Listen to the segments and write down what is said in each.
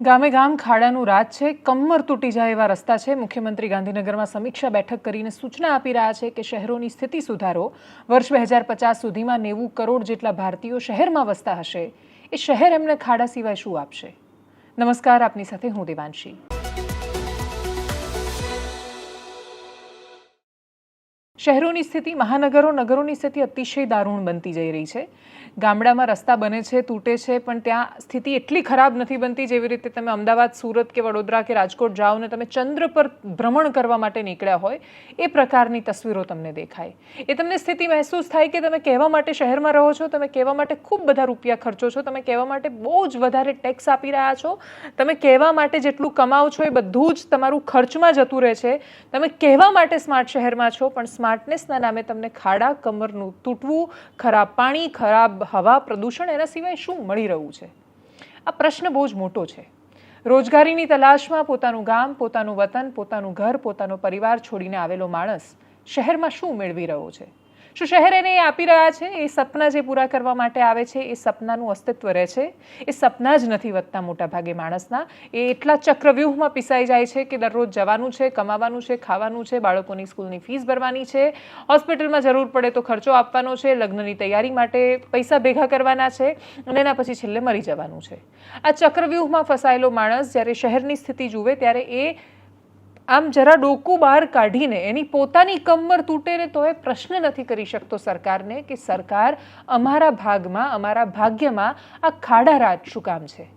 ગામે ગામ ખાડાનું રાજ છે, કમર તૂટી જાય એવા રસ્તા છે। મુખ્યમંત્રી ગાંધીનગરમાં સમીક્ષા બેઠક કરીને સૂચના આપી રહ્યા છે કે શહેરોની સ્થિતિ સુધારો। વર્ષ 2050 સુધીમાં 90 કરોડ જેટલા ભારતીયો શહેરમાં વસતા હશે। એ શહેર એમને ખાડા સિવાય શું આપશે? નમસ્કાર, આપની સાથે હું દેવાંશી। શહેરોની સ્થિતિ, મહાનગરો, નગરોની સ્થિતિ અતિશય દારૂણ બનતી જઈ રહી છે। ગામડામાં રસ્તા બને છે, તૂટે છે, પણ ત્યાં સ્થિતિ એટલી ખરાબ નથી બનતી જેવી રીતે તમે અમદાવાદ, સુરત કે વડોદરા કે રાજકોટ જાઓ ને તમે ચંદ્ર પર ભ્રમણ કરવા માટે નીકળ્યા હોય એ પ્રકારની તસવીરો તમને દેખાય। એ તમને સ્થિતિ મહેસૂસ થાય કે તમે કહેવા માટે શહેરમાં રહો છો, તમે કહેવા માટે ખૂબ બધા રૂપિયા ખર્ચો છો, તમે કહેવા માટે બહુ જ વધારે ટેક્સ આપી રહ્યા છો, તમે કહેવા માટે જેટલું કમાઓ છો એ બધું જ તમારું ખર્ચમાં જતું રહે છે। તમે કહેવા માટે સ્માર્ટ શહેરમાં છો, પણ સ્માર્ટનેસના નામે તમને ખાડા, કમરનું તૂટવું, ખરાબ પાણી, ખરાબ હવા, પ્રદૂષણ, એના સિવાય શું મળી રહ્યું છે? આ પ્રશ્ન બહુ જ મોટો છે। રોજગારીની તલાશમાં પોતાનું ગામ, પોતાનું વતન, પોતાનું ઘર, પોતાનો પરિવાર છોડીને આવેલો માણસ શહેરમાં શું મેળવી રહ્યો છે? શું શહેર એને આપી રહ્યા છે? એ સપના જે પૂરા કરવા માટે આવે છે એ સપનાનું અસ્તિત્વ રહે છે? એ સપના જ નથી વધતા મોટા ભાગે માણસના। એ એટલા ચક્રવ્યૂહમાં પીસાઈ જાય છે કે દરરોજ જવાનું છે, કમાવાનું છે, ખાવાનું છે, બાળકોની સ્કૂલની ફીસ ભરવાની છે, હોસ્પિટલમાં જરૂર પડે તો ખર્ચો આપવાનો છે, લગ્નની તૈયારી માટે પૈસા ભેગા કરવાના છે અને એના પછી છેલ્લે મરી જવાનું છે। આ ચક્રવ્યૂહમાં ફસાયેલો માણસ જ્યારે શહેરની સ્થિતિ જુએ ત્યારે એ આમ જરા ડોકું બહાર કાઢીને એની પોતાની કમર તૂટે ને તો એ પ્રશ્ન નથી કરી શકતો સરકારને કે સરકાર અમારા ભાગમાં, અમારા ભાગ્યમાં આ ખાડા રાજ શું કામ છે?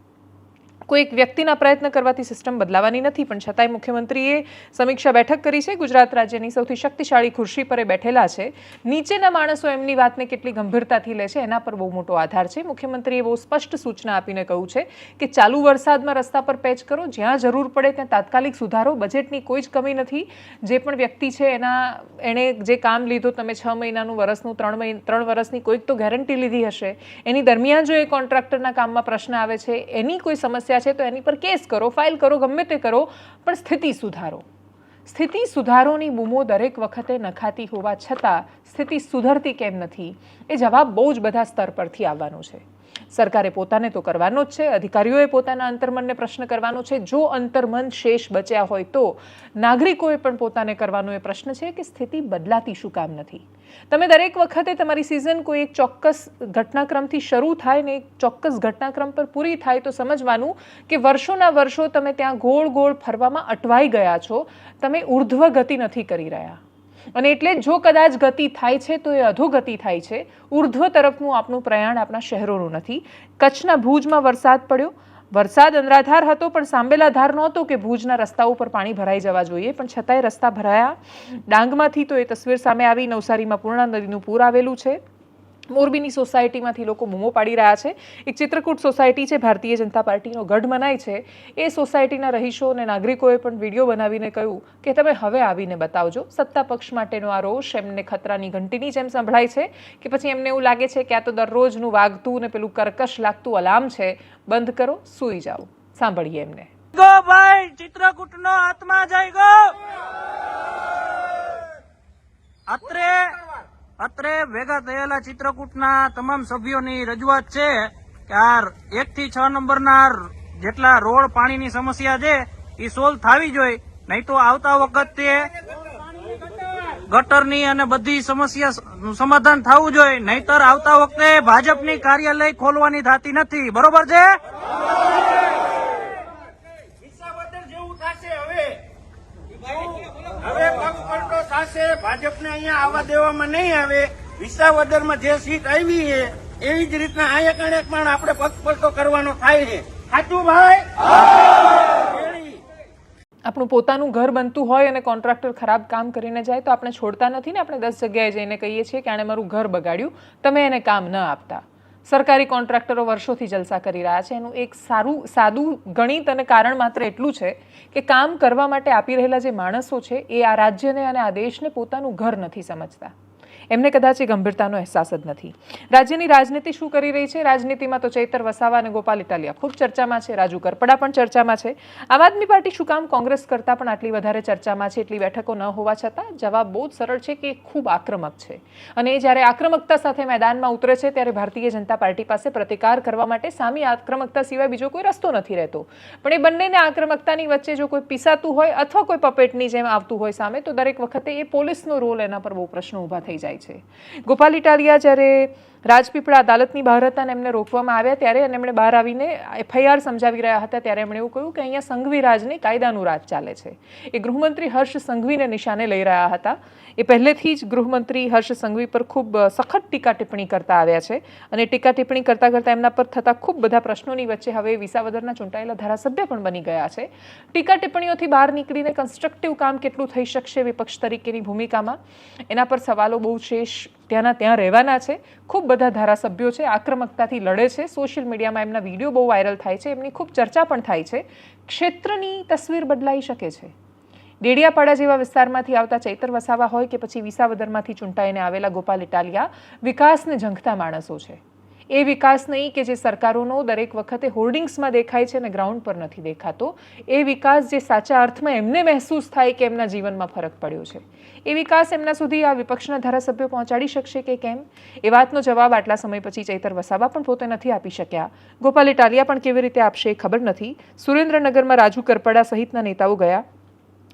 કોઈ એક વ્યક્તિના પ્રયત્ન કરવાથી સિસ્ટમ બદલાવાની નથી, પણ છતાંય મુખ્યમંત્રીએ સમીક્ષા બેઠક કરી છે। ગુજરાત રાજ્યની સૌથી શક્તિશાળી ખુરશી પર એ બેઠેલા છે। નીચેના માણસો એમની વાતને કેટલી ગંભીરતાથી લે છે એના પર બહુ મોટો આધાર છે। મુખ્યમંત્રીએ બહુ સ્પષ્ટ સૂચના આપીને કહ્યું છે કે ચાલુ વરસાદમાં રસ્તા પર પેચ કરો, જ્યાં જરૂર પડે ત્યાં તાત્કાલિક સુધારો, બજેટની કોઈ જ કમી નથી। જે પણ વ્યક્તિ છે એણે જે કામ લીધું, તમે 6 મહિનાનું, વર્ષનું, 3 વર્ષની કોઈક તો ગેરંટી લીધી હશે, એની દરમિયાન જો એ કોન્ટ્રાક્ટરના કામમાં પ્રશ્ન આવે છે, એની કોઈ સમસ્યા છે તો એની પર કેસ કરો, ફાઇલ કરો, ગમે તે કરો, પણ સ્થિતિ સુધારો। સ્થિતિ સુધારોની બૂમો દરેક વખતે નખાતી હોવા છતાં સ્થિતિ સુધરતી કેમ નથી એ જવાબ બહુ જ બધા સ્તર પરથી આવવાનો છે। સરકારે પોતાને તો કરવાનો જ છે, અધિકારીઓએ પોતાના અંતર્મનને પ્રશ્ન કરવાનો છે। જો અંતર્મન શેષ બચ્યા હોય તો નાગરિકોએ પણ પોતાને કરવાનો એ પ્રશ્ન છે કે સ્થિતિ બદલાતી શું કામ નથી? તમે દરેક વખતે તમારી સિઝન કોઈ એક ચોક્કસ ઘટનાક્રમથી શરૂ થાય ને એક ચોક્કસ ઘટનાક્રમ પર પૂરી થાય તો સમજવાનું કે વર્ષોના વર્ષો તમે ત્યાં ગોળ ગોળ ફરવામાં અટવાઈ ગયા છો, તમે ઉર્ધ્વ ગતિ નથી કરી રહ્યા। અને એટલે જો કદાચ ગતિ થાય છે તો એ અધોગતિ થાય છે, ઉર્ધ્વ તરફનું આપણું પ્રયાણ આપણા શહેરોનું નથી। કચ્છના ભુજમાં વરસાદ પડ્યો, વરસાદ અનરાધાર હતો પણ સાંબેલા ધાર નહોતો કે ભુજના રસ્તાઓ પર પાણી ભરાઈ જવા જોઈએ, પણ છતાંય રસ્તા ભરાયા। ડાંગમાંથી તો એ તસવીર સામે આવી, નવસારીમાં પૂર્ણા નદીનું પૂર આવેલું છે, મોરબીની સોસાયટીમાંથી લોકો બૂમો પાડી રહ્યા છે। એક ચિત્રકૂટ સોસાયટી છે, ભારતીય જનતા પાર્ટીનો ગઢ મનાય છે, એ સોસાયટીના રહીશો અને નાગરિકોએ પણ વિડીયો બનાવીને કહ્યું કે તમે હવે આવીને બતાવજો। સત્તા પક્ષ માટેનો આ રોષ એમને ખતરાની ઘંટીની જેમ સંભળાય છે કે પછી એમને એવું લાગે છે કે આ તો દરરોજનું વાગતું ને પેલું કર્કશ લાગતું અલાર્મ છે, બંધ કરો, સૂઈ જાઓ। સાંભળીએ એમને। ગો ભાઈ, ચિત્રકૂટનો આત્મા જય ગો। અત્રે ભેગા થયેલા ચિત્રકૂટના તમામ સભ્યોની રજૂઆત છે કે આ 1 થી 6 નંબરના જેટલા રોડ પાણીની સમસ્યા છે એ સોલ્વ થવી જોઈએ, નહીં તો આવતા વખતે ગટરની અને બધી સમસ્યા સમાધાન થવું જોઈએ, નહીતર આવતા વખતે ભાજપની કાર્યાલય ખોલવાની થતી નથી। બરોબર છે? હવે પગપલટો થશે, ભાજપને અહીંયા આવવા દેવામાં નહીં આવે। વિસાવદરમાં જે સીટ આવી છે એવી જ રીતના અહીંયા કણે પણ આપણે પગપલટો કરવાનો થાય છે। સાચું ભાઈ? આપણું પોતાનું ઘર બનતું હોય અને કોન્ટ્રાક્ટર ખરાબ કામ કરીને જાય તો આપણે છોડતા નથી ને, આપણે 10 જગ્યાએ જઈને કહીએ છીએ કે આણે મારું ઘર બગાડ્યું, તમે એને કામ ન આપતા। સરકારી કોન્ટ્રાક્ટરો વર્ષોથી જલસા કરી રહ્યા છે। એનું એક સાદું ગણિત અને કારણ માત્ર એટલું છે કે કામ કરવા માટે આપી રહેલા જે માણસો છે એ આ રાજ્યને અને આ દેશને પોતાનું ઘર નથી સમજતા। એમને કદાચ એ ગંભીરતાનો અહેસાસ જ નથી. રાજ્યની રાજનીતિ શું કરી રહી છે? રાજનીતિમાં તો ચૈતર વસાવા અને ગોપાલ ઇટાલિયા ખૂબ ચર્ચામાં છે, રાજુ કરપડા પણ ચર્ચામાં છે. આમ આદમી પાર્ટી શું કામ કોંગ્રેસ કરતાં પણ આટલી વધારે ચર્ચામાં છે? એટલી બેઠકો ન હોવા છતાં જવાબ બહુ જ સરળ છે કે ખૂબ આક્રમક છે. અને જ્યારે આક્રમકતા સાથે મેદાનમાં ઉતરે છે ત્યારે ભારતીય જનતા પાર્ટી પાસે પ્રતિકાર કરવા માટે સામી આક્રમકતા સિવાય બીજો કોઈ રસ્તો નથી રહેતો. પણ એ બંનેને આક્રમકતાની વચ્ચે જો કોઈ પીસાતું હોય અથવા કોઈ પપેટની જેમ આવતું હોય સામે, તો દરેક વખતે એ પોલીસનો રોલ એના પર બહુ પ્રશ્નો ઊભા થઈ જાય છે. ગોપાલ ઇટાલિયા જ્યારે રાજપીપળા અદાલતની બહાર હતા અને એમને રોકવામાં આવ્યા ત્યારે અને એમણે બહાર આવીને FIR સમજાવી રહ્યા હતા ત્યારે એમણે એવું કહ્યું કે અહીંયા સંઘવી રાજ નહીં, કાયદાનું રાજ ચાલે છે. એ ગૃહમંત્રી હર્ષ સંઘવીને નિશાને લઈ રહ્યા હતા. એ પહેલેથી જ ગૃહમંત્રી હર્ષ સંઘવી પર ખૂબ સખત ટીકા ટિપ્પણી કરતા આવ્યા છે અને ટીકા ટિપ્પણી કરતાં કરતાં એમના પર થતા ખૂબ બધા પ્રશ્નોની વચ્ચે હવે વિસાવદરના ચૂંટાયેલા ધારાસભ્ય પણ બની ગયા છે. ટીકા ટિપ્પણીઓથી બહાર નીકળીને કન્સ્ટ્રક્ટિવ કામ કેટલું થઈ શકશે વિપક્ષ તરીકેની ભૂમિકામાં, એના પર સવાલો બહુ શેષ ત્યાંના ત્યાં રહેવાના છે. ખૂબ બધા ધારાસભ્યો છે, આક્રમકતાથી લડે છે, સોશિયલ મીડિયામાં એમના વિડીયો બહુ વાયરલ થાય છે, એમની ખૂબ ચર્ચા પણ થાય છે. ક્ષેત્રની તસવીર બદલાઈ શકે છે. ડેડિયાપાડા જેવા વિસ્તારમાંથી આવતા ચૈતર વસાવા હોય કે પછી વિસાવદરમાંથી ચૂંટાઈને આવેલા ગોપાલ ઇટાલિયા વિકાસને ઝંખતા માણસો છે. એ વિકાસ નહીં કે જે સરકારોનો દરેક વખતે હોર્ડિંગ્સમાં દેખાય છે અને ગ્રાઉન્ડ પર નથી દેખાતો. એ વિકાસ જે સાચા અર્થમાં એમને મહેસૂસ થાય કે એમના જીવનમાં ફરક પડ્યો છે. એ વિકાસ એમના સુધી આ વિપક્ષના ધારાસભ્યો પહોંચાડી શકશે કે કેમ, એ વાતનો જવાબ આટલા સમય પછી ચૈતર વસાવા પણ પોતે નથી આપી શક્યા. ગોપાલ ઇટાલિયા પણ કેવી રીતે આપશે એ ખબર નથી. સુરેન્દ્રનગરમાં રાજુ કરપડા સહિતના નેતાઓ ગયા,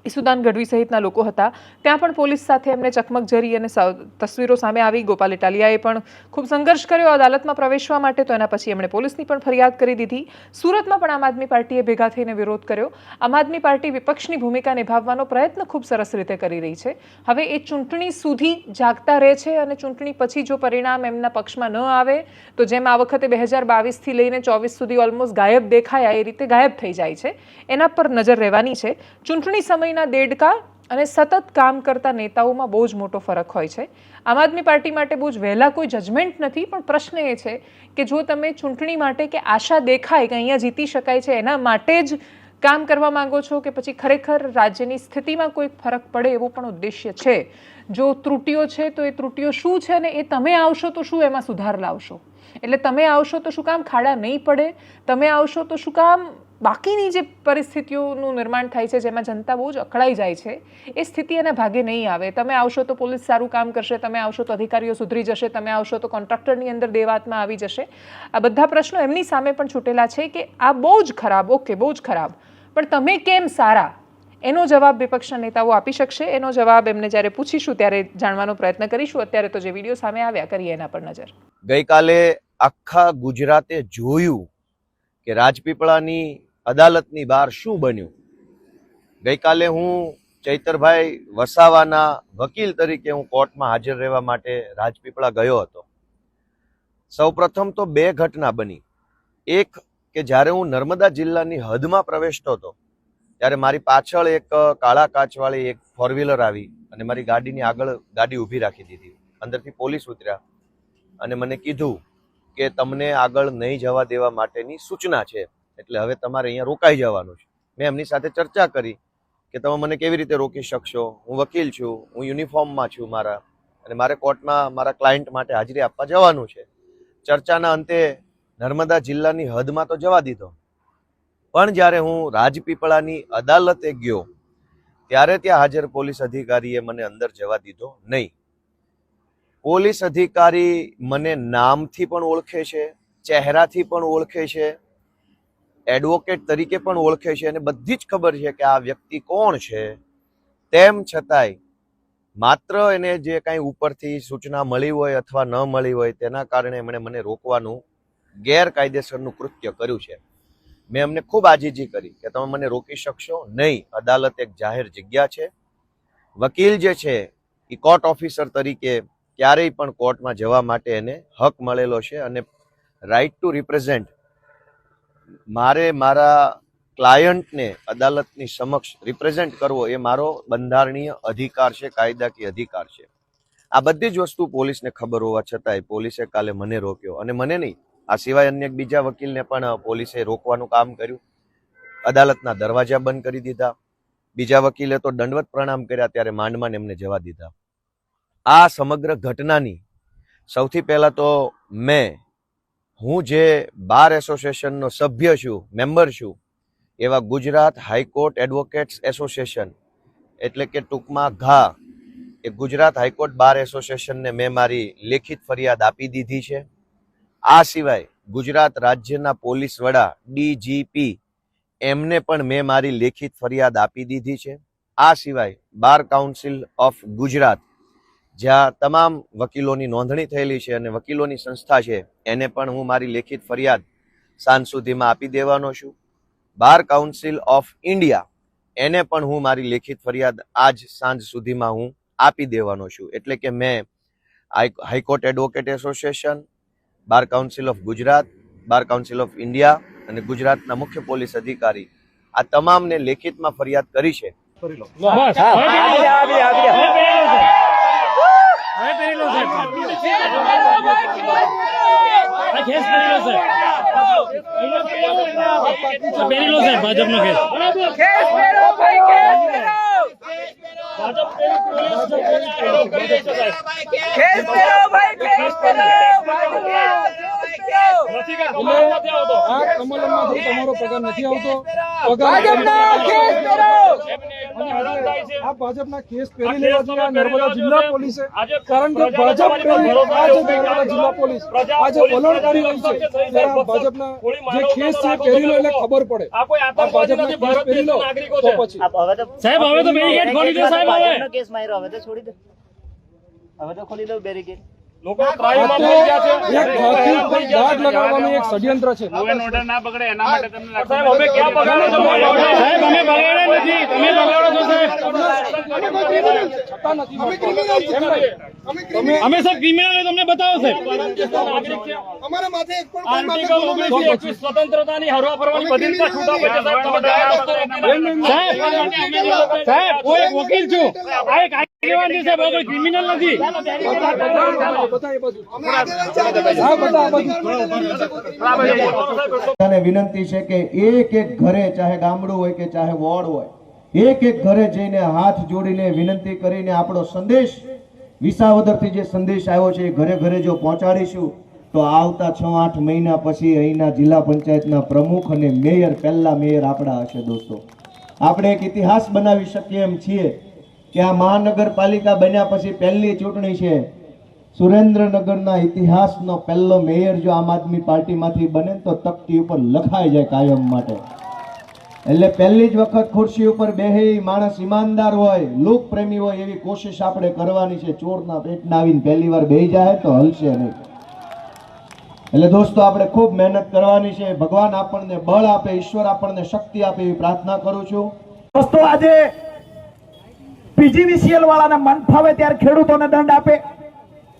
ઈસુદાન ગઢવી સહિતના લોકો હતા, ત્યાં પણ પોલીસ સાથે એમને ચકમક જરી અને તસવીરો સામે આવી. ગોપાલ ઇટાલિયાએ પણ ખૂબ સંઘર્ષ કર્યો અદાલતમાં પ્રવેશવા માટે, તો એના પછી એમણે પોલીસની પણ ફરિયાદ કરી દીધી. સુરતમાં પણ આમ આદમી પાર્ટીએ ભેગા થઈને વિરોધ કર્યો. આમ આદમી પાર્ટી વિપક્ષની ભૂમિકા નિભાવવાનો પ્રયત્ન ખૂબ સરસ રીતે કરી રહી છે. હવે એ ચૂંટણી સુધી જાગતા રહે છે અને ચૂંટણી પછી જો પરિણામ એમના પક્ષમાં ન આવે તો જેમ આ વખતે 2022થી લઈને 24 સુધી ઓલમોસ્ટ ગાયબ દેખાયા એ રીતે ગાયબ થઈ જાય છે. એના પર નજર રહેવાની છે. ચૂંટણી સમય દેડકા અને સતત કામ કરતા નેતાઓમાં બહુ જ મોટો ફરક હોય છે. આમ આદમી પાર્ટી માટે બહુ જ વહેલા કોઈ જજમેન્ટ નથી, પણ પ્રશ્ન એ છે કે જો તમે ચૂંટણી માટે કે આશા દેખાય કે અહીંયા જીતી શકાય છે એના માટે જ કામ કરવા માંગો છો કે પછી ખરેખર રાજ્યની સ્થિતિમાં કોઈ ફરક પડે એવો પણ ઉદ્દેશ્ય છે. જો ત્રુટીઓ છે તો એ ત્રુટીઓ શું છે અને એ તમે આવશો તો શું એમાં સુધાર લાવશો? એટલે તમે આવશો તો શું કામ ખાડા નહીં પડે? તમે આવશો તો શું કામ બાકીની જે પરિસ્થિતિઓનું નિર્માણ થાય છે જેમાં જનતા બહુ જ અકળાઈ જાય છે એ સ્થિતિ એના ભાગે નહીં આવે? તમે આવશો તો પોલીસ સારું કામ કરશે, તમે આવશો તો અધિકારીઓ સુધરી જશે, તમે આવશો તો કોન્ટ્રાક્ટરની અંદર દેવાતમાં આવી જશે. આ બધા પ્રશ્નો એમની સામે પણ છૂટેલા છે કે આ બહુ જ ખરાબ, ઓકે બહુ જ ખરાબ, પણ તમે કેમ સારા? એનો જવાબ વિપક્ષના નેતાઓ આપી શકશે. એનો જવાબ એમને જ્યારે પૂછીશું ત્યારે જાણવાનો પ્રયત્ન કરીશું. અત્યારે તો જે વિડીયો સામે આવ્યા કરીએ એના પર નજર. ગઈકાલે આખા ગુજરાતે જોયું કે રાજપીપળાની અદાલતની બહાર શું બન્યું. ગઈકાલે હું ચૈતરભાઈ વસાવાના વકીલ તરીકે હું કોર્ટમાં હાજર રહેવા માટે રાજપીપળા ગયો હતો. સૌપ્રથમ તો બે ઘટના બની. એક કે જ્યારે હું નર્મદા જિલ્લાની હદમાં પ્રવેશતો હતો ત્યારે મારી પાછળ એક કાળા કાચવાળી એક ફોર વ્હીલર આવી અને મારી ગાડીની આગળ ગાડી ઊભી રાખી દીધી. અંદરથી પોલીસ ઉતર્યા અને મને કીધું કે તમને આગળ નહીં જવા દેવા માટેની સૂચના છે, એટલે હવે તમારે અહીંયા રોકાઈ જવાનું છે. મેં એમની સાથે ચર્ચા કરી કે તમે મને કેવી રીતે રોકી શકશો, હું વકીલ છું, હું યુનિફોર્મમાં છું મારા, અને મારે કોર્ટમાં મારા ક્લાયન્ટ માટે હાજરી આપવા જવાનું છે. ચર્ચાના અંતે નર્મદા જિલ્લાની હદમાં તો જવા દીધો, પણ જ્યારે હું રાજપીપળાની અદાલતે ગયો ત્યારે ત્યાં હાજર પોલીસ અધિકારીએ મને અંદર જવા દીધો નહીં. પોલીસ અધિકારી મને નામથી પણ ઓળખે છે, ચહેરાથી પણ ઓળખે છે, એડવોકેટ તરીકે પણ ઓળખે છે અને બધી જ ખબર છે કે આ વ્યક્તિ કોણ છે. તેમ છતાંય માત્ર એને જે કાંઈ ઉપરથી સૂચના મળી હોય અથવા ન મળી હોય તેના કારણે એમણે મને રોકવાનું ગેરકાયદેસરનું કૃત્ય કર્યું છે. મેં એમને ખૂબ આજીજી કરી કે તમે મને રોકી શકશો નહીં. અદાલત એક જાહેર જગ્યા છે. વકીલ જે છે એ કોર્ટ ઓફિસર તરીકે ક્યારેય પણ કોર્ટમાં જવા માટે એને હક મળેલો છે અને રાઇટ ટુ રિપ્રેઝેન્ટ મારે મારા ક્લાયન્ટને અદાલતની સમક્ષ રિપ્રેઝેન્ટ કરવો એ મારો બંધારણીય અધિકાર છે, કાયદાકીય અધિકાર છે. આ બધી જ વસ્તુ પોલીસને ખબર હોવા છતાંય પોલીસે કાલે મને રોક્યો, અને મને નહીં, આ સિવાય અન્ય બીજા વકીલને પણ પોલીસે રોકવાનું કામ કર્યું. અદાલતના દરવાજા બંધ કરી દીધા. બીજા વકીલે તો દંડવત પ્રણામ કર્યા ત્યારે માંડમાં એમને જવા દીધા. આ સમગ્ર ઘટનાની સૌથી પહેલાં તો હું જે બાર એસોસિએશનનો સભ્ય છું, મેમ્બર છું, એવા ગુજરાત હાઈકોર્ટ એડવોકેટ્સ એસોસિએશન એટલે કે ટૂંકમાં ઘા એ ગુજરાત હાઈકોર્ટ બાર એસોસિએશનને મેં મારી લેખિત ફરિયાદ આપી દીધી છે. આ સિવાય ગુજરાત રાજ્યના પોલીસ વડા DGP એમને પણ મેં મારી લેખિત ફરિયાદ આપી દીધી છે. આ સિવાય બાર કાઉન્સિલ ઓફ ગુજરાત જ્યાં તમામ વકીલોની નોંધણી થયેલી છે અને વકીલોની સંસ્થા છે એને પણ હું મારી લેખિત ફરિયાદ સાંજ સુધીમાં આપી દેવાનો છું. બાર કાઉન્સિલ ઓફ ઇન્ડિયા એને પણ હું મારી લેખિત ફરિયાદ આજ સાંજ સુધીમાં હું આપી દેવાનો છું. એટલે કે મેં high court advocate association, bar council of Gujarat, bar council of India અને ગુજરાતના મુખ્ય પોલીસ અધિકારી આ તમામને લેખિતમાં ફરિયાદ કરી છે. તમારો પગાર નથી આવતો. ભાજપના કેસ પહેરી લેવા જોઈએ નર્મદા જિલ્લા પોલીસે, કારણ કે ભાજપ નર્મદા જિલ્લા પોલીસ આજે વલણ કરી રહી છે. ત્યારે ભાજપના જે કેસ છે પહેરી લો એટલે ખબર પડે. આ ભાજપના કેસ પહેરી લો તો પછી સાહેબ હવે તો બેરીકેડ ખોલી દો. સાહેબ હવે કેસ માર્યો, હવે તો છોડી દો, હવે તો ખોલી દો બેરીકેડ. લોકો ત્રાહીમામ થઈ ગયા છે. એક ઘાતકી દાગ લગાવવાનું એક ષડયંત્ર છે. ઓર્ડર ના બગડે એના માટે તમને સાહેબ હવે ક્યાં બગાડો છો? સાહેબ અમે બગાડ્યા નથી, તમે બગાડો છો સાહેબ. છતાં નથી મળતો. અમે સર ક્રિમિનલ તમને બતાવો સાહેબ. અમારા માથે એક પણ આર્ટિકલ 1921 સ્વતંત્રતાની હરવા ફરવાની બધી રીતના છૂટા પડે સાહેબ. સાહેબ હું એક વકીલ છું, આ એક આગેવાન છે સાહેબ, કોઈ ક્રિમિનલ નથી. વિનંતી છે કે એક એક ઘરે, ચાહે ગામડું હોય કે ચાહે વોર્ડ હોય, એક એક ઘરે જઈને હાથ જોડીને વિનંતી કરીને આપણો સંદેશ, વિસાવદરથી જે સંદેશ આવ્યો છે એ ઘરે ઘરે જો પહોંચાડીશું તો આવતા 6-8 મહિના પછી અહીંના જિલ્લા પંચાયતના પ્રમુખ અને મેયર, પહેલા મેયર આપણા હશે. દોસ્તો, આપણે એક ઇતિહાસ બનાવી શકીએ એમ છીએ કે આ મહાનગરપાલિકા બન્યા પછી પહેલી ચૂંટણી છે. સુરેન્દ્રનગરના ઇતિહાસનો પહેલો મેયર જો આમ આદમી પાર્ટીમાંથી બને તો તકતી ઉપર લખાઈ જાય કાયમ માટે. એટલે પહેલી જ વખત ખુરશી ઉપર બેહે માણસ ઈમાનદાર હોય, લોકપ્રેમી હોય એવી કોશિશ આપણે કરવાની છે. ચોરના પેટના આવીને પહેલી વાર બેહી જાય તો હલશે નહીં. એટલે દોસ્તો આપણે ખૂબ મહેનત કરવાની છે. ભગવાન આપણને બળ આપે, ઈશ્વર આપણને શક્તિ આપે એવી પ્રાર્થના કરું છું. દોસ્તો, આજે PGVCL વાળાને મન ફાવે ત્યારે ખેડૂતોને દંડ આપે.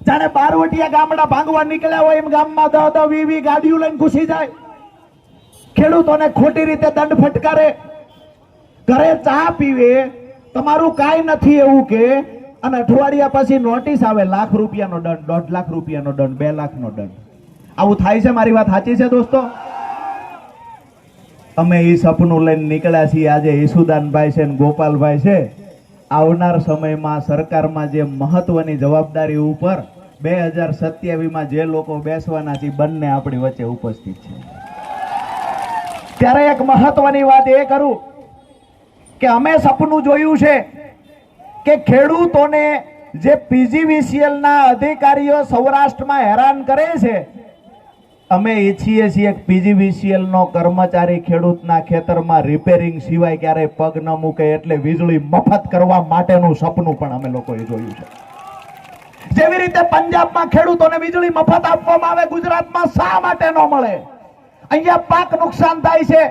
જાણે બારવટિયા ગામડા ભાંગવા નીકળ્યા હોય એમ ગામમાં 10-20 ગાડીઓ લઈને ઘૂસી જાય, ખેડૂતોને ખોટી રીતે દંડ ફટકારે, ઘરે ચા પીવે, તમારું કાંઈ નથી એવું કે, અને અઠવાડિયા પછી નોટિસ આવે, ₹1,00,000 દંડ, ₹1.5 લાખ દંડ, ₹2 લાખનો દંડ. આવું થાય છે? મારી વાત સાચી છે દોસ્તો? અમે એ સપનું લઈને નીકળ્યા છીએ. આજે ઈસુદાનભાઈ છે ને ગોપાલભાઈ છે. આવનાર સમયમાં સરકારમાં જે મહત્વની જવાબદારી ઉપર 2027માં જે લોકો બેસવાના છે બંને આપણી વચ્ચે ઉપસ્થિત છે. ત્યારે એક મહત્વની વાત એ કરું કે અમે સપનું જોયું છે કે ખેડૂતોને જે PGVCLના અધિકારીઓ સૌરાષ્ટ્રમાં હેરાન કરે છે, અમે ઈચ્છીએ છીએ કે PGVCLનો કર્મચારી ખેડૂતના ખેતરમાં રિપેરિંગ સિવાય ક્યારેય પગ ન મૂકે, એટલે વીજળી મફત કરવા માટેનું સપનું પણ અમે લોકોએ જોયું છે. જેવી રીતે પંજાબમાં ખેડૂતોને વીજળી મફત આપવામાં આવે, ગુજરાતમાં શા માટે ન મળે? અહીંયા પાક નુકસાન થાય છે,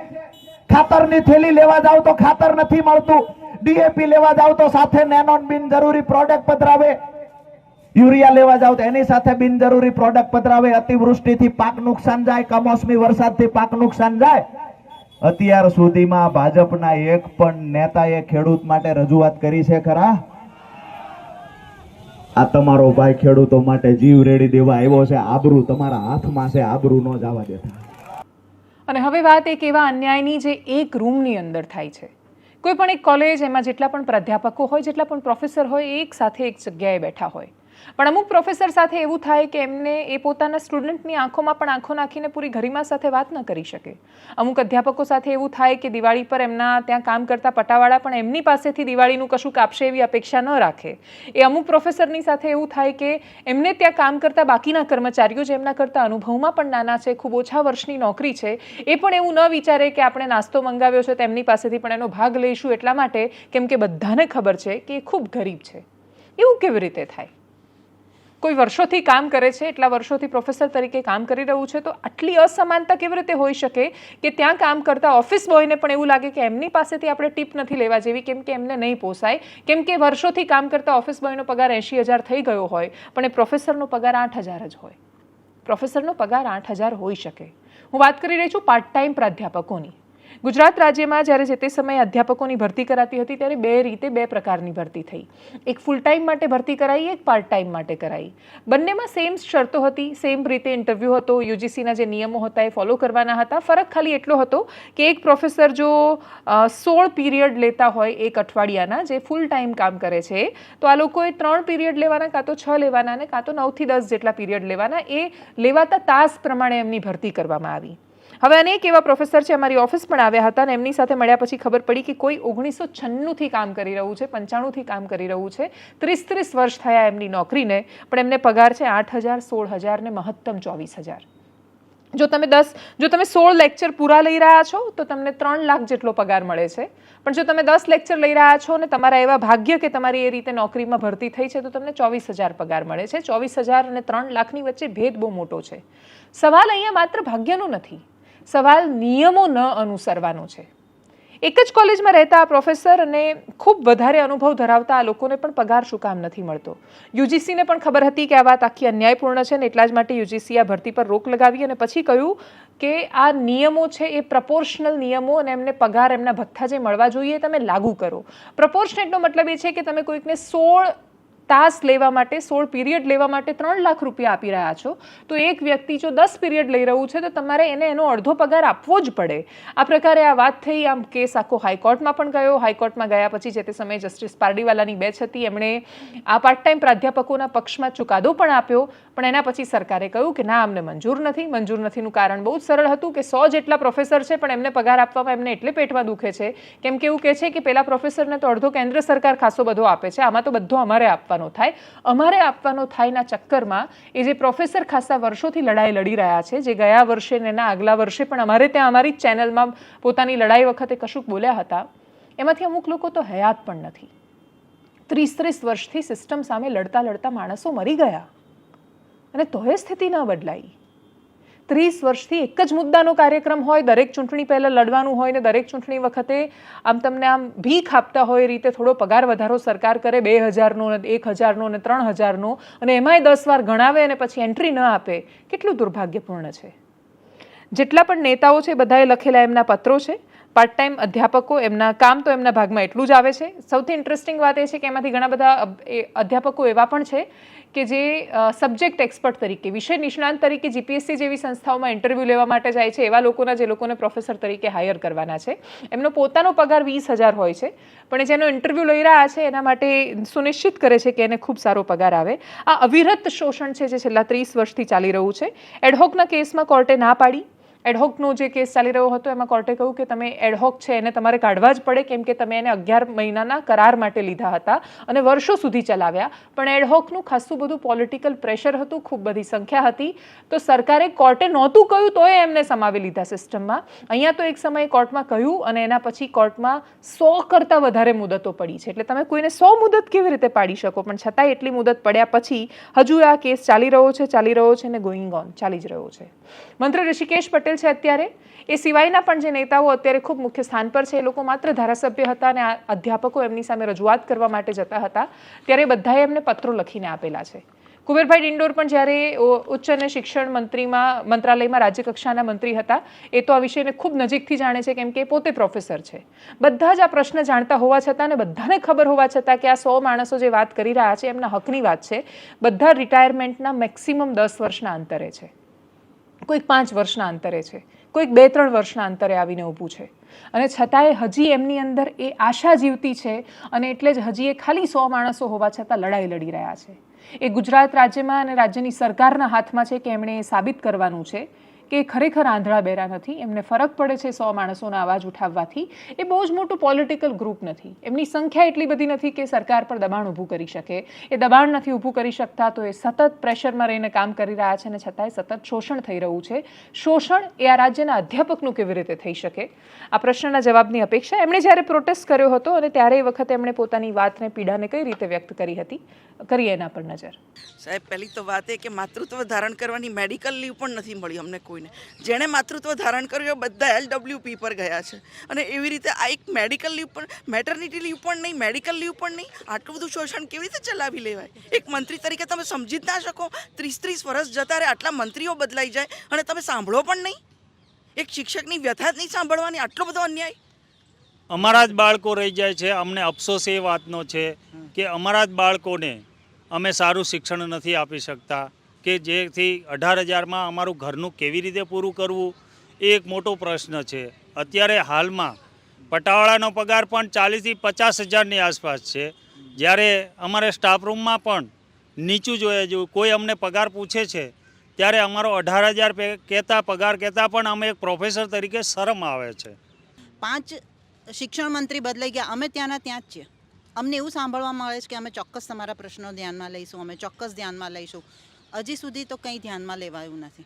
ખાતરની થેલી લેવા જાવ તો ખાતર નથી મળતું, DAP લેવા જાવ તો સાથે નેનોન બિનજરૂરી પ્રોડક્ટ પધરાવે, યુરિયા લેવા જાવ તો એની સાથે બિનજરૂરી પ્રોડક્ટ પધરાવે. અતિવૃષ્ટિથી પાક નુકસાન જાય, કમોસમી વરસાદથી પાક નુકસાન જાય. અત્યાર સુધીમાં ભાજપના એક પણ નેતાએ ખેડૂત માટે રજૂઆત કરી છે ખરા? આ તમારો ભાઈ ખેડૂતો માટે જીવ રેડી દેવા આવ્યો છે. આબરૂ તમારા હાથમાં છે, આબરૂ ન જવા દેતા. અને હવે વાત એક એવા અન્યાયની જે એક રૂમની અંદર થાય છે. કોઈ પણ એક કોલેજ, એમાં જેટલા પણ પ્રાધ્યાપકો હોય, જેટલા પણ પ્રોફેસર હોય, એક સાથે એક જગ્યાએ બેઠા હોય. પણ અમુક પ્રોફેસર સાથે એવું થાય કે એમને એ પોતાના સ્ટુડન્ટની આંખોમાં પણ આંખો નાખીને પૂરી ગરિમા સાથે વાત ન કરી શકે. અમુક અધ્યાપકો સાથે એવું થાય કે દિવાળી પર એમના ત્યાં કામ કરતા પટાવાળા પણ એમની પાસેથી દિવાળીનું કશું કાપશે એવી અપેક્ષા ન રાખે. એ અમુક પ્રોફેસરની સાથે એવું થાય કે એમને ત્યાં કામ કરતા બાકીના કર્મચારીઓ જે એમના કરતા અનુભવમાં પણ નાના છે, ખૂબ ઓછા વર્ષની નોકરી છે, એ પણ એવું ન વિચારે કે આપણે નાસ્તો મંગાવ્યો છે તો એમની પાસેથી પણ એનો ભાગ લઈશું એટલા માટે, કેમ કે બધાને ખબર છે કે એ ખૂબ ગરીબ છે. એવું કેવી રીતે થાય? કોઈ વર્ષોથી કામ કરે છે, એટલા વર્ષોથી પ્રોફેસર તરીકે કામ કરી રહ્યું છે, તો આટલી અસમાનતા કેવી રીતે હોઈ શકે કે ત્યાં કામ કરતા ઓફિસ બોયને પણ એવું લાગે કે એમની પાસેથી આપણે ટીપ નથી લેવા જેવી, કેમ કે એમને નહીં પોસાય, કેમ કે વર્ષોથી કામ કરતા ઓફિસ બોયનો પગાર 80,000 થઈ ગયો હોય પણ એ પ્રોફેસરનો પગાર 8,000 જ હોય. પ્રોફેસરનો પગાર 8,000 હોઈ શકે. હું વાત કરી રહી છું પાર્ટ ટાઈમ પ્રાધ્યાપકોની. ગુજરાત રાજ્યમાં જ્યારે જે તે સમયે અધ્યાપકોની ભરતી કરાતી હતી ત્યારે બે રીતે બે પ્રકારની ભરતી થઈ. એક ફૂલ ટાઈમ માટે ભરતી કરાઈ, એક પાર્ટ ટાઈમ માટે કરાઈ. બંનેમાં સેમ શરતો હતી, સેમ રીતે ઇન્ટરવ્યૂ હતો, યુજીસીના જે નિયમો હતા એ ફોલો કરવાના હતા. ફરક ખાલી એટલો હતો કે એક પ્રોફેસર જો 16 પીરિયડ લેતા હોય એક અઠવાડિયાના, જે ફૂલ ટાઈમ કામ કરે છે, તો આ લોકોએ 3 પીરિયડ લેવાના, કાં તો 6 લેવાના અને કાં તો 9 થી 10 જેટલા પીરિયડ લેવાના. એ લેવાતા તાસ પ્રમાણે એમની ભરતી કરવામાં આવી. હવે અનેક એવા પ્રોફેસર છે, અમારી ઓફિસ પણ આવ્યા હતા અને એમની સાથે મળ્યા પછી ખબર પડી કે કોઈ 1996થી કામ કરી રહ્યું છે, 95થી કામ કરી રહ્યું છે, 30 વર્ષ થયા એમની નોકરીને, પણ એમને પગાર છે 8,000, 16,000 ને મહત્તમ 24,000. જો તમે 16 લેક્ચર પૂરા લઈ રહ્યા છો તો તમને 3 લાખ જેટલો પગાર મળે છે. પણ જો તમે 10 લેક્ચર લઈ રહ્યા છો અને તમારા એવા ભાગ્ય કે તમારી એ રીતે નોકરીમાં ભરતી થઈ છે તો તમને 24,000 પગાર મળે છે. 24,000 અને 3 લાખની વચ્ચે ભેદ બહુ મોટો છે. સવાલ અહીંયા માત્ર ભાગ્યનો નથી, સવાલ નિયમો ન અનુસરવાનો છે. એક જ કોલેજમાં રહેતા આ પ્રોફેસર અને ખૂબ વધારે અનુભવ ધરાવતા આ લોકોને પણ પગાર શું કામ નથી મળતો? યુજીસીને પણ ખબર હતી કે આ વાત આખી અન્યાયપૂર્ણ છે ને એટલા જ માટે યુજીસી આ ભરતી પર રોક લગાવી અને પછી કહ્યું કે આ નિયમો છે એ પ્રપોર્શનલ નિયમો અને એમને પગાર, એમના ભથ્થા જે મળવા જોઈએ તમે લાગુ કરો. પ્રપોર્શનેટનો મતલબ એ છે કે તમે કોઈકને 16 તાસ લેવા માટે, 16 પીરિયડ લેવા માટે 3 લાખ રૂપિયા આપી રહ્યા છો, તો એક વ્યક્તિ જો 10 પીરિયડ લઈ રહ્યું છે તો તમારે એને એનો અડધો પગાર આપવો જ પડે. આ પ્રકારે આ વાત થઈ. આમ કેસ આખો હાઈકોર્ટમાં પણ ગયો. હાઈકોર્ટમાં ગયા પછી જે તે સમયે જસ્ટિસ પારડીવાલાની બેચ હતી, એમણે આ પાર્ટ ટાઈમ પ્રાધ્યાપકોના પક્ષમાં ચુકાદો પણ આપ્યો. પણ એના પછી સરકારે કહ્યું કે ના, અમને મંજૂર નથી. મંજૂર નથીનું કારણ બહુ જ સરળ હતું કે 100 જેટલા પ્રોફેસર છે પણ એમને પગાર આપવામાં એમને એટલે પેટમાં દુખે છે કેમ કે એવું કહે છે કે પેલા પ્રોફેસરને તો અડધો કેન્દ્ર સરકાર ખાસો બધો આપે છે, આમાં તો બધો અમારે આપવાનો થાય. અમારે આપવાનો થાયના ચક્કરમાં એ જે પ્રોફેસર ખાસા વર્ષોથી લડાઈ લડી રહ્યા છે, જે ગયા વર્ષે ને એના આગલા વર્ષે પણ અમારે ત્યાં અમારી જ ચેનલમાં પોતાની લડાઈ વખતે કશુંક બોલ્યા હતા, એમાંથી અમુક લોકો તો હયાત પણ નથી. 30 વર્ષથી સિસ્ટમ સામે લડતા લડતા માણસો મરી ગયા અને તોય સ્થિતિ ન બદલાઈ. 30 વર્ષથી એક જ મુદ્દાનો કાર્યક્રમ હોય, દરેક ચૂંટણી પહેલાં લડવાનું હોય ને દરેક ચૂંટણી વખતે આમ તમને આમ ભીખ આપતા હોય એ રીતે થોડો પગાર વધારો સરકાર કરે, 2,000નો ને 1,000નો ને 3,000નો, અને એમાંય 10 વાર ગણાવે અને પછી એન્ટ્રી ન આપે. કેટલું દુર્ભાગ્યપૂર્ણ છે. જેટલા પણ નેતાઓ છે બધાએ લખેલા એમના પત્રો છે. પાર્ટ ટાઈમ અધ્યાપકો, એમના કામ તો એમના ભાગમાં એટલું જ આવે છે. સૌથી ઇન્ટરેસ્ટિંગ વાત એ છે કે એમાંથી ઘણા બધા અધ્યાપકો એવા પણ છે કે જે સબ્જેક્ટ એક્સપર્ટ તરીકે, વિષય નિષ્ણાંત તરીકે જીપીએસસી જેવી સંસ્થાઓમાં ઇન્ટરવ્યૂ લેવા માટે જાય છે, એવા લોકોના જે લોકોને પ્રોફેસર તરીકે હાયર કરવાના છે. એમનો પોતાનો પગાર 20,000 હોય છે, પણ જેનો ઇન્ટરવ્યૂ લઈ રહ્યા છે એના માટે સુનિશ્ચિત કરે છે કે એને ખૂબ સારો પગાર આવે. આ અવિરત શોષણ છે જે છેલ્લા 30 વર્ષથી ચાલી રહ્યું છે. એડહોકના કેસમાં કોર્ટે ના પાડી. એડહોકનો જે કેસ ચાલી રહ્યો હતો એમાં કોર્ટે કહ્યું કે તમે એડહોક છે એને તમારે કાઢવા જ પડે કેમ કે તમે એને 11 મહિનાના કરાર માટે લીધા હતા અને વર્ષો સુધી ચલાવ્યા. પણ એડહોકનું ખાસું બધું પોલિટિકલ પ્રેશર હતું, ખૂબ બધી સંખ્યા હતી, તો સરકારે કોર્ટે નહોતું કહ્યું તોય એમને સમાવી લીધા સિસ્ટમમાં. અહીંયા તો એક સમયે કોર્ટમાં કહ્યું અને એના પછી કોર્ટમાં 100 કરતાં વધારે મુદતો પડી છે. એટલે તમે કોઈને 100 મુદત કેવી રીતે પાડી શકો? પણ છતાંય એટલી મુદત પડ્યા પછી હજુ આ કેસ ચાલી રહ્યો છે અને ગોઈંગ ઓન ચાલી જ રહ્યો છે. મંત્રી ઋષિકેશ પટેલ છે અત્યારે, એ સિવાયના પણ જે નેતાઓ અત્યારે ખૂબ મુખ્ય સ્થાન પર છે એ લોકો માત્ર ધારાસભ્ય હતા અને અધ્યાપકો એમની સામે રજૂઆત કરવા માટે જતા હતા ત્યારે બધાએ એમને પત્રો લખીને આપેલા છે. કુબેરભાઈ ડિંડોર પણ જ્યારે ઉચ્ચ અને શિક્ષણ મંત્રાલયમાં રાજ્યકક્ષાના મંત્રી હતા એ તો આ વિષયને ખૂબ નજીકથી જાણે છે કેમ કે પોતે પ્રોફેસર છે. બધા જ આ પ્રશ્ન જાણતા હોવા છતાં અને બધાને ખબર હોવા છતાં કે આ 100 માણસો જે વાત કરી રહ્યા છે એમના હકની વાત છે, બધા રિટાયરમેન્ટના મેક્સિમમ 10 વર્ષના અંતરે છે, કોઈક 5 વર્ષના અંતરે છે, કોઈક 2-3 વર્ષના અંતરે આવીને ઊભું છે, અને છતાંય હજી એમની અંદર એ આશા જીવતી છે અને એટલે જ હજી એ ખાલી 100 માણસો હોવા છતાં લડાઈ લડી રહ્યા છે. એ ગુજરાત રાજ્યમાં અને રાજ્યની સરકારના હાથમાં છે કે એમણે એ સાબિત કરવાનું છે કે એ ખરેખર આંધળા બેરા નથી. એમને ફરક પડે છે 100 માણસોના અવાજ ઉઠાવવાથી. એ બહુ જ મોટું પોલિટિકલ ગ્રુપ નથી. એમની સંખ્યા એટલી બધી નથી કે સરકાર પર દબાણ ઊભું કરી શકે. એ દબાણ નથી ઊભું કરી શકતા તો એ સતત પ્રેશરમાં રહીને કામ કરી રહ્યા છે અને છતાંય સતત શોષણ થઈ રહ્યું છે. શોષણ એ આ રાજ્યના અધ્યાપકનું કેવી રીતે થઈ શકે? આ પ્રશ્નના જવાબની અપેક્ષા. એમણે જ્યારે પ્રોટેસ્ટ કર્યો હતો અને ત્યારે એ વખતે એમણે પોતાની વાતને પીડાને કઈ રીતે વ્યક્ત કરી હતી, કરીએ એના પર નજર. સાહેબ, પહેલી તો વાત એ કે માતૃત્વ ધારણ કરવાની મેડિકલ લીવ પણ નથી મળી અમને કોઈને. જેણે માતૃત્વ ધારણ કર્યું એ બધા LWP પર ગયા છે અને એવી રીતે આ એક મેડિકલ લીવ પણ, મેટર્નિટી લીવ પણ નહીં, મેડિકલ લીવ પણ નહીં. આટલું બધું શોષણ કેવી રીતે ચલાવી લેવાય? એક મંત્રી તરીકે તમે સમજી જ ના શકો? 30 વર્ષ જતા રહે, આટલા મંત્રીઓ બદલાઈ જાય અને તમે સાંભળો પણ નહીં? એક શિક્ષકની વ્યથા જ નહીં સાંભળવાની, આટલો બધો અન્યાય. અમારા જ બાળકો રહી જાય છે. અમને અફસોસ એ વાતનો છે કે અમારા જ બાળકોને અમે સારું શિક્ષણ નથી આપી શકતા, કે જેથી 18,000માં અમારું ઘરનું કેવી રીતે પૂરું કરવું એ એક મોટો પ્રશ્ન છે. અત્યારે હાલમાં પટાવાળાનો પગાર પણ 40,000થી 50,000ની આસપાસ છે, જ્યારે અમારે સ્ટાફ રૂમમાં પણ નીચું જોઈએ જો કોઈ અમને પગાર પૂછે છે ત્યારે અમારો 18,000 કહેતા પગાર કહેતા પણ અમે એક પ્રોફેસર તરીકે શરમ આવે છે. 5 શિક્ષણ મંત્રી બદલાઈ ગયા, અમે ત્યાંના ત્યાં જ છીએ. અમને એવું સાંભળવા મળે છે કે અમે ચોક્કસ તમારા પ્રશ્નો ધ્યાનમાં લઈશું, અમે ચોક્કસ ધ્યાનમાં લઈશું. હજી સુધી તો કંઈ ધ્યાનમાં લેવાયું નથી.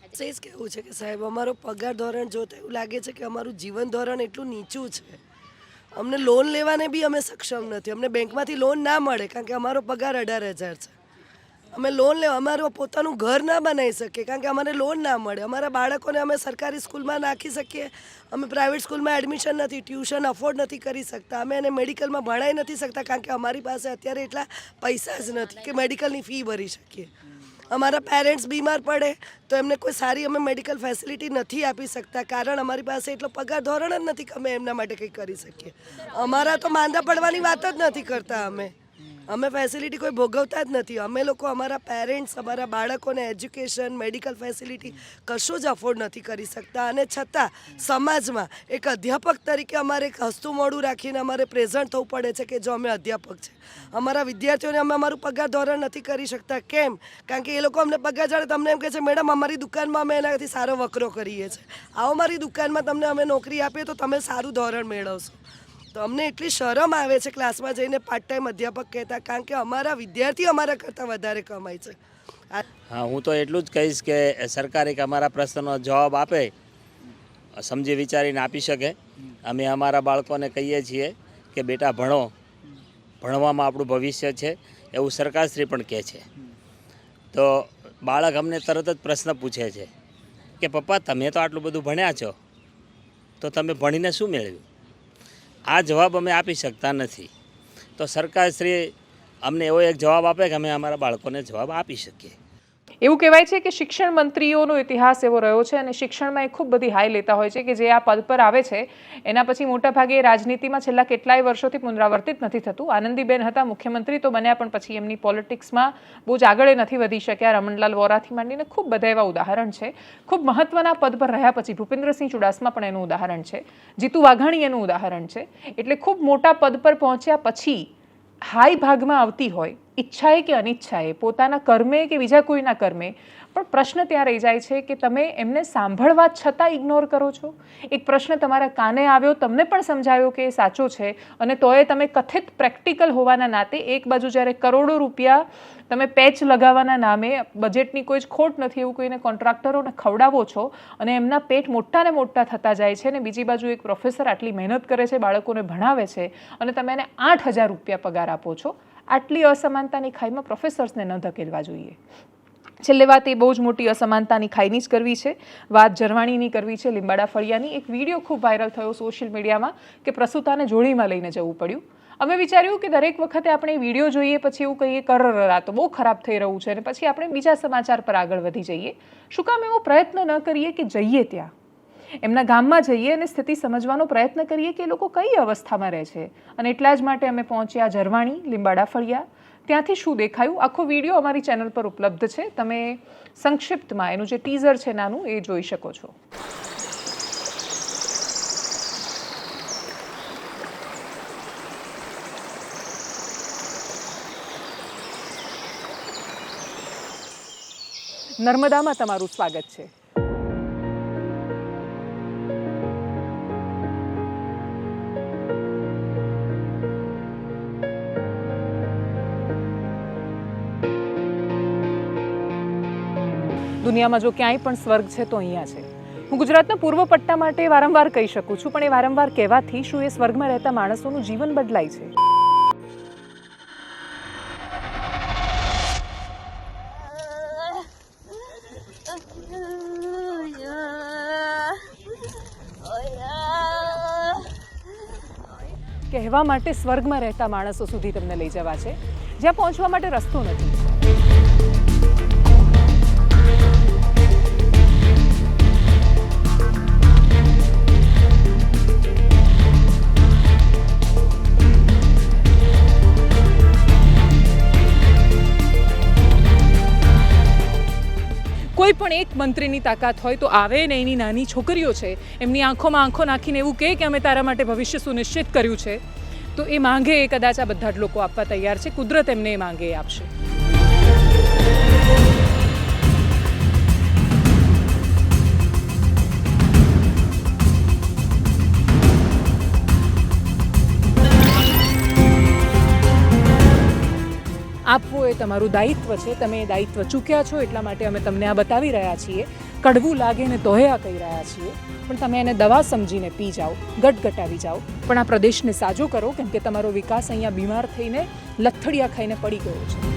એ જ કહેવું છે કે સાહેબ, અમારો પગાર ધોરણ જોતા એવું લાગે છે કે અમારું જીવન ધોરણ એટલું નીચું છે. અમને લોન લેવાને બી અમે સક્ષમ નથી. અમને બેંકમાંથી લોન ના મળે કારણ કે અમારો પગાર 18,000 છે. અમે લોન લેવા, અમારું પોતાનું ઘર ના બનાવી શકીએ કારણ કે અમારે લોન ના મળે. અમારા બાળકોને અમે સરકારી સ્કૂલમાં નાખી શકીએ, અમે પ્રાઇવેટ સ્કૂલમાં એડમિશન નથી, ટ્યુશન અફોર્ડ નથી કરી શકતા, અમે એને મેડિકલમાં ભણાવી નથી શકતા કારણ કે અમારી પાસે અત્યારે એટલા પૈસા જ નથી કે મેડિકલની ફી ભરી શકીએ. અમારા પેરેન્ટ્સ બીમાર પડે તો એમને કોઈ સારી અમે મેડિકલ ફેસિલિટી નથી આપી શકતા કારણ અમારી પાસે એટલો પગાર ધોરણ જ નથી કે અમે એમના માટે કંઈ કરી શકીએ. અમારા તો માંદા પડવાની વાત જ નથી કરતા. અમે ફેસિલિટી કોઈ ભોગવતા જ નથી. અમે લોકો અમારા પેરેન્ટ્સ, અમારા બાળકોને એજ્યુકેશન, મેડિકલ ફેસિલિટી કશું જ અફોર્ડ નથી કરી શકતા અને છતાં સમાજમાં એક અધ્યાપક તરીકે અમારે એક હસતું મોઢું રાખીને અમારે પ્રેઝન્ટ થવું પડે છે કે જો અમે અધ્યાપક છે. અમારા વિદ્યાર્થીઓને અમે અમારું પગાર ધોરણ નથી કરી શકતા. કેમ? કારણ કે એ લોકો અમને પગાર જાણે તમને એમ કહે છે મેડમ અમારી દુકાનમાં અમે એનાથી સારો વકરો કરીએ છીએ, આવો મારી દુકાનમાં તમને અમે નોકરી આપીએ તો તમે સારું ધોરણ મેળવશો. તો અમને એટલી શરમ આવે છે ક્લાસમાં જઈને પાર્ટ ટાઈમ અધ્યાપક કહેતા કારણ કે અમારા વિદ્યાર્થી અમારા કરતાં વધારે કમાય છે. હા, હું તો એટલું જ કહીશ કે સરકાર એક અમારા પ્રશ્નનો જવાબ આપે, સમજી વિચારીને આપી શકે. અમે અમારા બાળકોને કહીએ છીએ કે બેટા ભણો, ભણવામાં આપણું ભવિષ્ય છે એવું સરકારશ્રી પણ કહે છે. તો બાળક અમને તરત જ પ્રશ્ન પૂછે છે કે પપ્પા તમે તો આટલું બધું ભણ્યા છો તો તમે ભણીને શું મેળવ્યું? આ જવાબ અમે આપી શકતા નથી. તો સરકારશ્રી અમને એવો એક જવાબ આપે કે અમે અમારા બાળકોને જવાબ આપી શકીએ. એવું કહેવાય છે કે શિક્ષણ મંત્રીઓનો ઇતિહાસ એવો રહ્યો છે અને શિક્ષણમાં એ ખૂબ બધી હાઈ લેતા હોય છે કે જે આ પદ પર આવે છે એના પછી મોટાભાગે રાજનીતિમાં છેલ્લા કેટલાય વર્ષોથી પુનરાવર્તિત નથી થતું. આનંદીબેન હતા મુખ્યમંત્રી તો બન્યા પણ પછી એમની પોલિટિક્સમાં બહુ જ આગળ નથી વધી શક્યા. રમણલાલ વોરાથી માંડીને ખૂબ બધા એવા ઉદાહરણ છે. ખૂબ મહત્વના પદ પર રહ્યા પછી ભૂપેન્દ્રસિંહ ચુડાસમા પણ એનું ઉદાહરણ છે, જીતુ વાઘાણી એનું ઉદાહરણ છે. એટલે ખૂબ મોટા પદ પર પહોંચ્યા પછી હાઈ ભાગમાં આવતી હોય, ઈચ્છાએ કે અનિચ્છાએ, પોતાના કર્મે કે બીજા કોઈના કર્મે, પણ પ્રશ્ન ત્યાં રહી જાય છે કે તમે એમને સાંભળવા છતાં ઇગ્નોર કરો છો. એક પ્રશ્ન તમારા કાને આવ્યો, તમને પણ સમજાયો કે એ સાચો છે અને તોય તમે કથિત પ્રેક્ટિકલ હોવાના નાતે એક બાજુ જ્યારે કરોડો રૂપિયા તમે પેચ લગાવવાના નામે બજેટની કોઈ જ ખોટ નથી એવું કોઈને કોન્ટ્રાક્ટરોને ખવડાવો છો અને એમના પેટ મોટા ને મોટા થતા જાય છે અને બીજી બાજુ એક પ્રોફેસર આટલી મહેનત કરે છે, બાળકોને ભણાવે છે અને તમે એને 8,000 રૂપિયા પગાર આપો છો. આટલી અસમાનતાની ખાઈમાં પ્રોફેસર્સને ન ધકેલવા જોઈએ. છેલ્લે વાત એ બહુ જ મોટી અસમાનતાની ખાઈની જ કરવી છે. વાત જરવાણીની કરવી છે, લીંબાડા ફળિયાની. એક વિડીયો ખૂબ વાયરલ થયો સોશિયલ મીડિયામાં કે પ્રસૂતાને જોડીમાં લઈને જવું પડ્યું. અમે વિચાર્યું કે દરેક વખતે આપણે વિડીયો જોઈએ પછી એવું કહીએ કરરરા તો બહુ ખરાબ થઈ રહ્યું છે અને પછી આપણે બીજા સમાચાર પર આગળ વધી જઈએ. શું કામ એવો પ્રયત્ન ન કરીએ કે જઈએ ત્યાં એમના ગામમાં જઈએ અને સ્થિતિ સમજવાનો પ્રયત્ન કરીએ કે એ લોકો કઈ અવસ્થામાં રહે છે. અને એટલા જ માટે અમે પહોંચ્યા જરવાણી, લીંબાડા ફળિયા. ત્યાંથી શું દેખાયું આખો વિડીયો અમારી ચેનલ પર ઉપલબ્ધ છે. તમે સંક્ષિપ્તમાં એનું જે ટીઝર છે નાનું એ જોઈ શકો છો. નર્મદામાં તમારું સ્વાગત છે. દુનિયામાં જો ક્યાંય પણ સ્વર્ગ છે તો અહીંયા છે. હું ગુજરાતના પૂર્વ પટ્ટા માટે વારંવાર કહી શકું છું, પણ એ વારંવાર કહેવાથી શું એ સ્વર્ગમાં રહેતા માણસોનું જીવન બદલાય છે? કહેવા માટે સ્વર્ગમાં રહેતા માણસો સુધી તમને લઈ જવા છે, જ્યાં પહોંચવા માટે રસ્તો નથી. કોઈ પણ એક મંત્રીની તાકાત હોય તો આવે ને એની નાની છોકરીઓ છે એમની આંખોમાં આંખો નાખીને એવું કહે કે અમે તારા માટે ભવિષ્ય સુનિશ્ચિત કર્યું છે, તો એ માંગે એ કદાચ આ બધા જ લોકો આપવા તૈયાર છે. કુદરત એમને એ માંગે એ આપશે. આપવું એ તમારું દાયિત્વ છે. તમે એ દાયિત્વ ચૂક્યા છો, એટલા માટે અમે તમને આ બતાવી રહ્યા છીએ. કડવું લાગે ને તોય આ કહી રહ્યા છીએ, પણ તમે એને દવા સમજીને પી જાઓ, ગટગટાવી જાઓ, પણ આ પ્રદેશને સાજો કરો, કેમ કે તમારો વિકાસ અહીંયા બીમાર થઈને લથડિયા ખાઈને પડી ગયો છે.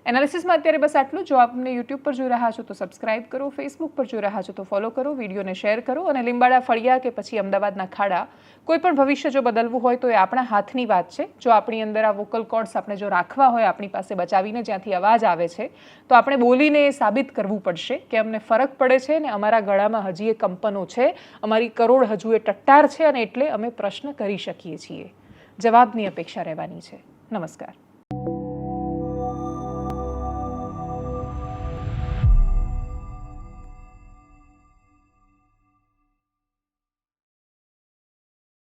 એનાલિસિસમાં અત્યારે બસ આટલું. જો આપને યુટ્યુબ પર જોઈ રહ્યા છો તો સબસ્ક્રાઇબ કરો, ફેસબુક પર જોઈ રહ્યા છો તો ફોલો કરો, વિડીયોને શેર કરો, અને લીંબાડા ફળિયા કે પછી અમદાવાદના ખાડા કોઈ પણ ભવિષ્ય જો બદલવું હોય તો એ આપણા હાથની વાત છે. જો આપણી અંદર આ વોકલ કોર્ડ્સ આપણે જો રાખવા હોય આપણી પાસે બચાવીને, જ્યાંથી અવાજ આવે છે, તો આપણે બોલીને એ સાબિત કરવું પડશે કે અમને ફરક પડે છે ને અમારા ગળામાં હજી એ કંપનો છે, અમારી કરોડ હજુ એ ટટ્ટાર છે, અને એટલે અમે પ્રશ્ન કરી શકીએ છીએ. જવાબની અપેક્ષા રહેવાની છે. નમસ્કાર.